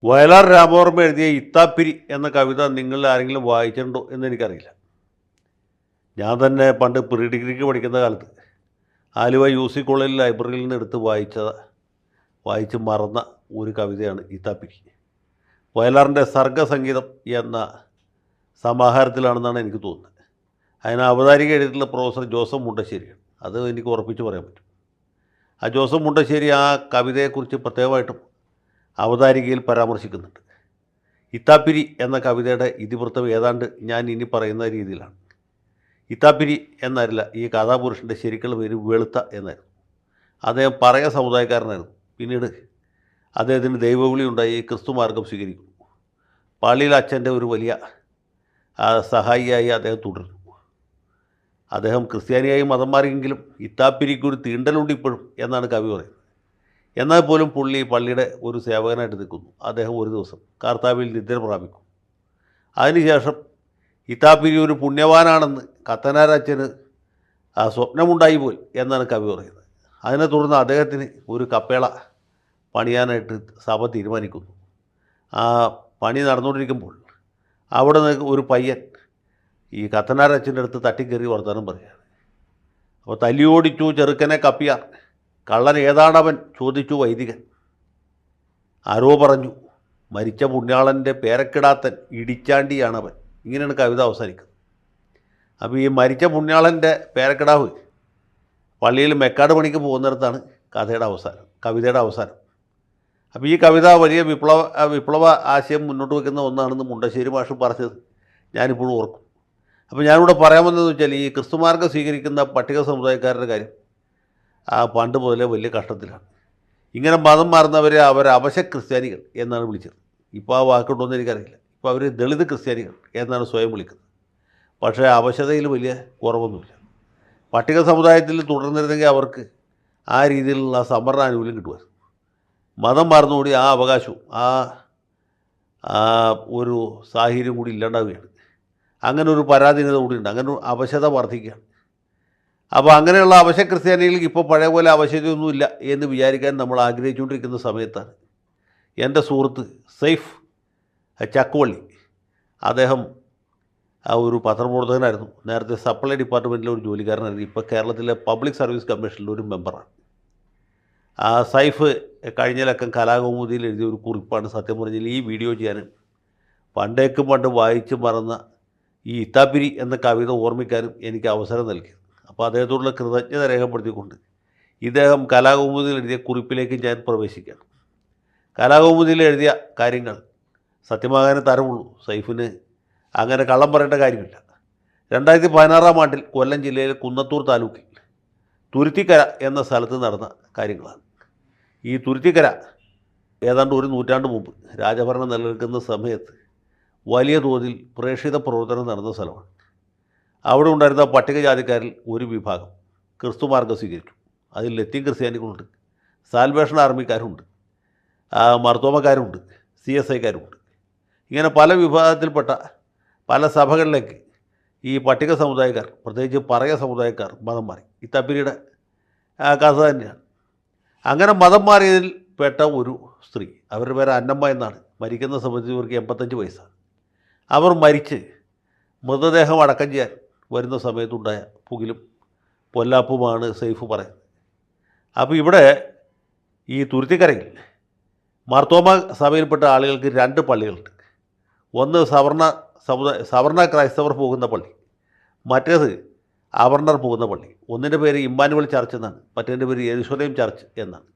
വയലാർ രാമവർമ്മ എഴുതിയ ഇത്താപ്പിരി എന്ന കവിത നിങ്ങൾ ആരെങ്കിലും വായിച്ചിട്ടുണ്ടോ എന്നെനിക്കറിയില്ല. ഞാൻ തന്നെ പണ്ട് പ്രീ ഡിഗ്രിക്ക് പഠിക്കുന്ന കാലത്ത് ആലുവ UC കോളേജിൽ ലൈബ്രറിയിൽ നിന്ന് എടുത്ത് വായിച്ച് മറന്ന ഒരു കവിതയാണ് ഇത്താപ്പിരി. വയലാറിൻ്റെ സർഗസംഗീതം എന്ന സമാഹാരത്തിലാണെന്നാണ് എനിക്ക് തോന്നുന്നത്. അതിന് അവതാരിക എഴുതിയിട്ടുള്ള പ്രൊഫസർ ജോസഫ് മുണ്ടശ്ശേരിയാണ്. അത് എനിക്ക് ഉറപ്പിച്ച് പറയാൻ പറ്റും. ആ ജോസഫ് മുണ്ടശ്ശേരി ആ കവിതയെക്കുറിച്ച് പ്രത്യേകമായിട്ടും അവതാരികയിൽ പരാമർശിക്കുന്നുണ്ട്. ഇത്താപ്പിരി എന്ന കവിതയുടെ ഇതിവൃത്തം ഏതാണ്ട് ഞാൻ ഇനി പറയുന്ന രീതിയിലാണ്. ഇത്താപ്പിരി എന്നല്ല ഈ കഥാപുരുഷൻ്റെ ശരിക്കുള്ള പേര് വെളുത്ത എന്നായിരുന്നു. അദ്ദേഹം പറയ സമുദായക്കാരനായിരുന്നു. പിന്നീട് അദ്ദേഹത്തിന് ദൈവവിളി ഉണ്ടായി ക്രിസ്തു മാർഗം സ്വീകരിക്കുന്നു. പള്ളിയിൽ അച്ഛൻ്റെ ഒരു വലിയ സഹായിയായി അദ്ദേഹം തുടരുന്നു. അദ്ദേഹം ക്രിസ്ത്യാനിയായി മതം മാറിയെങ്കിലും ഇത്താപ്പിരിക്കൊരു തീണ്ടലുണ്ട് ഇപ്പോഴും എന്നാണ് കവി പറയുന്നത്. എന്നാൽ പോലും പുള്ളി പള്ളിയുടെ ഒരു സേവകനായിട്ട് നിൽക്കുന്നു. അദ്ദേഹം ഒരു ദിവസം കർത്താവിൽ നിദ്ര പ്രാപിക്കും. അതിനുശേഷം ഇത്താപ്പിരി ഒരു പുണ്യവാനാണെന്ന് കത്തനാരച്ഛന് സ്വപ്നമുണ്ടായി പോൽ എന്നാണ് കവി പറയുന്നത്. അതിനെ തുടർന്ന് അദ്ദേഹത്തിന് ഒരു കപ്പേള പണിയാനായിട്ട് സഭ തീരുമാനിക്കുന്നു. ആ പണി നടന്നുകൊണ്ടിരിക്കുമ്പോൾ അവിടെ നിന്ന് ഒരു പയ്യൻ ഈ കത്തനാരച്ഛൻ്റെ അടുത്ത് തട്ടിക്കയറി വർത്തമാനം പറയുകയാണ്. അപ്പോൾ തല്ലിയോടിച്ചു ചെറുക്കനെ കപ്പിയാർ, കള്ളൻ ഏതാണവൻ ചോദിച്ചു വൈദികൻ. ആരോ പറഞ്ഞു മരിച്ച പുണ്യാളൻ്റെ പേരക്കിടാത്തൻ ഇടിച്ചാണ്ടിയാണവൻ. ഇങ്ങനെയാണ് കവിത അവസാനിക്കുന്നത്. അപ്പോൾ ഈ മരിച്ച പുണ്യാളൻ്റെ പേരക്കിടാവ് പള്ളിയിൽ മെക്കാട് പണിക്ക് പോകുന്നിടത്താണ് കവിതയുടെ അവസാനം. അപ്പോൾ ഈ കവിത വലിയ വിപ്ലവ ആശയം മുന്നോട്ട് വയ്ക്കുന്ന ഒന്നാണെന്ന് മുണ്ടശ്ശേരി മാഷ് പറഞ്ഞത് ഞാനിപ്പോഴും ഓർക്കും. അപ്പോൾ ഞാനിവിടെ പറയാമെന്നതെന്ന് വെച്ചാൽ ഈ ക്രിസ്തുമാർഗം സ്വീകരിക്കുന്ന പട്ടിക സമുദായക്കാരുടെ കാര്യം പണ്ട് മുതലേ വലിയ കഷ്ടത്തിലാണ്. ഇങ്ങനെ മതം മാറുന്നവരെ അവർ അവശ ക്രിസ്ത്യാനികൾ എന്നാണ് വിളിച്ചത്. ഇപ്പോൾ ആ വാക്കുണ്ടോയെന്ന് എനിക്കറിയില്ല. ഇപ്പോൾ അവർ ദളിത് ക്രിസ്ത്യാനികൾ എന്നാണ് സ്വയം വിളിക്കുന്നത്. പക്ഷേ അവശതയിൽ വലിയ കുറവൊന്നുമില്ല. പട്ടിക സമുദായത്തിൽ തുടർന്നിരുന്നെങ്കിൽ അവർക്ക് ആ രീതിയിലുള്ള സംവരണ ആനുകൂല്യം കിട്ടുമായിരുന്നു. മതം മാറുന്നതുകൂടി ആ അവകാശവും ഒരു സാഹചര്യം കൂടി ഇല്ലാണ്ടാവുകയാണ്. അങ്ങനെ ഒരു പരാധീനത കൂടിയുണ്ട്. അങ്ങനെ ഒരു അവശത വർദ്ധിക്കുകയാണ്. അപ്പോൾ അങ്ങനെയുള്ള അവശ ക്രിസ്ത്യാനികൾക്ക് ഇപ്പോൾ പഴയ പോലെ അവശതയൊന്നുമില്ല എന്ന് വിചാരിക്കാൻ നമ്മൾ ആഗ്രഹിച്ചുകൊണ്ടിരിക്കുന്ന സമയത്താണ് എൻ്റെ സുഹൃത്ത് സൈഫ് ചക്കുവള്ളി, അദ്ദേഹം ഒരു പത്രപ്രവർത്തകനായിരുന്നു. നേരത്തെ സപ്ലൈ ഡിപ്പാർട്ട്മെൻറ്റിലെ ഒരു ജോലിക്കാരനായിരുന്നു. ഇപ്പോൾ കേരളത്തിലെ പബ്ലിക് സർവീസ് കമ്മീഷനിലെ ഒരു മെമ്പറാണ്. ആ സൈഫ് കഴിഞ്ഞ ലക്കം കലാകൗമുദിയിൽ എഴുതിയ ഒരു കുറിപ്പാണ് സത്യം പറഞ്ഞാൽ ഈ വീഡിയോ ചെയ്യാനും പണ്ട് വായിച്ച് മറന്ന ഈ ഇത്താപ്പിരി എന്ന കവിത ഓർമ്മിക്കാനും എനിക്ക് അവസരം നൽകി. അപ്പോൾ അദ്ദേഹത്തോടുള്ള കൃതജ്ഞത രേഖപ്പെടുത്തിക്കൊണ്ട് ഇദ്ദേഹം കലാകൗമുദിയിൽ എഴുതിയ കുറിപ്പിലേക്ക് ഞാൻ പ്രവേശിക്കുകയാണ്. കലാകൗമുദിയിൽ എഴുതിയ കാര്യങ്ങൾ സത്യമാകാനേ തരമുള്ളൂ. സൈഫിന് അങ്ങനെ കള്ളം പറയേണ്ട കാര്യമില്ല. 2016 ആണ്ടിൽ കൊല്ലം ജില്ലയിലെ കുന്നത്തൂർ താലൂക്കിൽ തുരുത്തിക്കര എന്ന സ്ഥലത്ത് നടന്ന കാര്യങ്ങളാണ്. ഈ തുരുത്തിക്കര ഏതാണ്ട് ഒരു നൂറ്റാണ്ട് മുമ്പ് രാജഭരണം നിലനിൽക്കുന്ന സമയത്ത് വലിയ തോതിൽ പ്രേക്ഷിത പ്രവർത്തനം നടന്ന സ്ഥലമാണ്. അവിടെ ഉണ്ടായിരുന്ന പട്ടികജാതിക്കാരിൽ ഒരു വിഭാഗം ക്രിസ്തുമാർഗം സ്വീകരിച്ചു. അതിൽ ലത്തീൻ ക്രിസ്ത്യാനികളുണ്ട്, സാൽവേഷൻ ആർമിക്കാരുണ്ട്, മർത്തോമക്കാരുണ്ട്, CSIക്കാരുണ്ട്. ഇങ്ങനെ പല വിഭാഗത്തിൽപ്പെട്ട പല സഭകളിലേക്ക് ഈ പട്ടിക സമുദായക്കാർ, പ്രത്യേകിച്ച് പറയ സമുദായക്കാർ മതം മാറി. ഇത്താപ്പിരിയുടെ കഥ തന്നെയാണ്. അങ്ങനെ മതം മാറിയതിൽ പെട്ട ഒരു സ്ത്രീ, അവരുടെ പേര് അന്നമ്മ എന്നാണ്. മരിക്കുന്ന സമയത്ത് ഇവർക്ക് 85 വയസ്സാണ്. അവർ മരിച്ച് മൃതദേഹം അടക്കം ചെയ്യാൻ വരുന്ന സമയത്തുണ്ടായ പുകിലും പൊല്ലാപ്പുമാണ് സൈഫ് പറയുന്നത്. അപ്പോൾ ഇവിടെ ഈ തുരുത്തിക്കരയിൽ മാർത്തോമ സഭയിൽപ്പെട്ട ആളുകൾക്ക് 2 പള്ളികളുണ്ട്. ഒന്ന് സവർണ ക്രൈസ്തവർ പോകുന്ന പള്ളി, മറ്റേത് അവർണർ പോകുന്ന പള്ളി. ഒന്നിൻ്റെ പേര് ഇമ്മാനുവൽ ചർച്ച് എന്നാണ്, മറ്റേതിൻ്റെ പേര് യെരുശലേം ചർച്ച് എന്നാണ്.